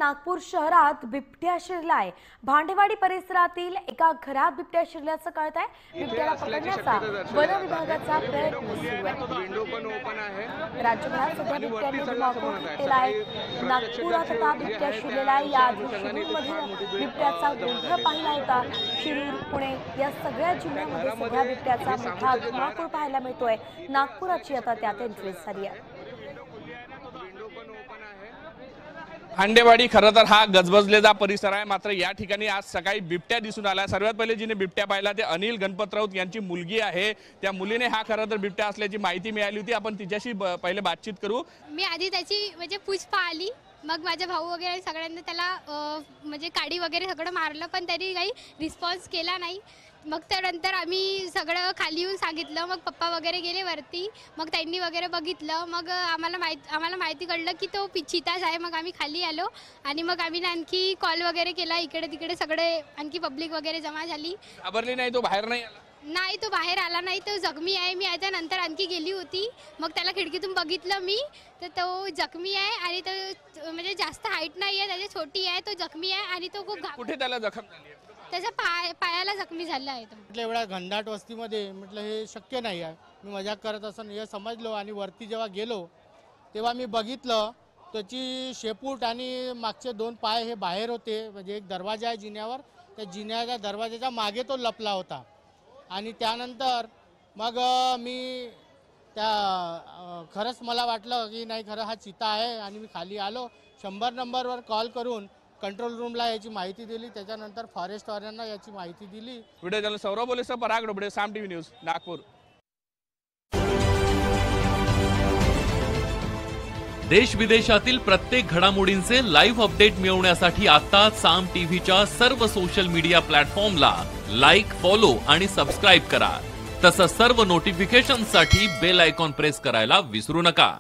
नागपूर शहरात बिबट्या शिरलाय। भांडेवाडी परिसरातील एका घरात बिबट्या शिरल्याचं कळत आहे। बिबट्याला पकडण्याचा वन विभागाचा प्रयत्न सुरू आहे। राज्यभरात सध्या बिबट्याने धुमाकूळ घातलेलाय। नागपुरात आता बिबट्या शिरलेला आहे। याआधी शिरूरमध्ये बिबट्याचा गोंधळ पाहिला होता। शिरूर, पुणे या सगळ्या जिल्ह्यांमध्ये सध्या बिबट्याचा मोठा धुमाकूळ पाहायला मिळतोय। नागपुराची आता त्यात एंट्री झाली आहे। भांडेवाडी खरं तर हा गजबजलेला परिसर आहे, मात्र या ठिकाणी आज सकाळी बिबट्या दिसून आला। सर्वात पहिले जिने बिबट्या पाहिला ते अनिल गणपत राऊत यांची मुलगी आहे। त्या मुलीने हा खरं तर बिबट्या असल्याची माहिती मिळाली होती। आपण तिच्याशी पहिले बातचीत करू। मी आधी त्याची म्हणजे पुष्पा आली, मग माझे भाऊ वगैरे सगळ्यांनी त्याला म्हणजे काडी वगैरे सगळं मारलं, पण त्यांनी काही रिस्पॉन्स केला नाही। मग त्यानंतर आम्ही सगळं खाली येऊन सांगितलं। मग पप्पा वगैरे गेले वरती, मग त्यांनी वगैरे बघितलं। मग आम्हाला माहिती कळलं की तो चिताच आहे। मग आम्ही खाली आलो आणि मग आम्ही आणखी कॉल वगैरे केला। इकडे तिकडे सगळे आणखी पब्लिक वगैरे जमा झाली। घाबरली नाही? तो बाहेर नाही आला? नाही, तो बाहेर आला नाही। तो जखमी आहे। मी त्यानंतर आणखी गेली होती, मग त्याला खिडकीतून बघितलं मी, तर तो जखमी आहे आणि तो म्हणजे जास्त हाईट नाही आहे, त्याची छोटी आहे। तो जखमी आहे आणि तो खूप कुठे त्याला जखम झाली आहे? त्याच्या पायाला जखमी झाला आहे। म्हटलं एवढ्या घनदाट वस्तीमध्ये म्हटलं हे शक्य नाही आहे। मी मजाक करत असं हे समजलो आणि वरती जेव्हा गेलो तेव्हा मी बघितलं त्याची शेपूट आणि मागचे 2 पाय हे बाहेर होते। म्हणजे एक दरवाजा आहे जिन्यावर, त्या जिन्याच्या दरवाजाच्या मागे तो लपला होता। आणि त्यानंतर मग मी खरंच मला वाटलं की नाही, खरं हा चिता आहे। आणि मी खाली आलो, 100 नंबरवर कॉल करून कंट्रोल रूमला याची माहिती दिली। त्याच्यानंतर फॉरेस्टवाल्यांना याची माहिती दिली। व्हिडिओ जर्नलिस्ट सौरभ बोलेसह पराग डोबडे, साम टीव्ही न्यूज, नागपूर। देश विदेशातील प्रत्येक घडामोडींचे लाईव्ह अपडेट मिळवण्यासाठी आता साम टीव्हीच्या सर्व सोशल मीडिया प्लॅटफॉर्मला लाईक, फॉलो आणि सबस्क्राईब करा। तसंच सर्व नोटिफिकेशनसाठी बेल आयकॉन प्रेस करायला विसरू नका।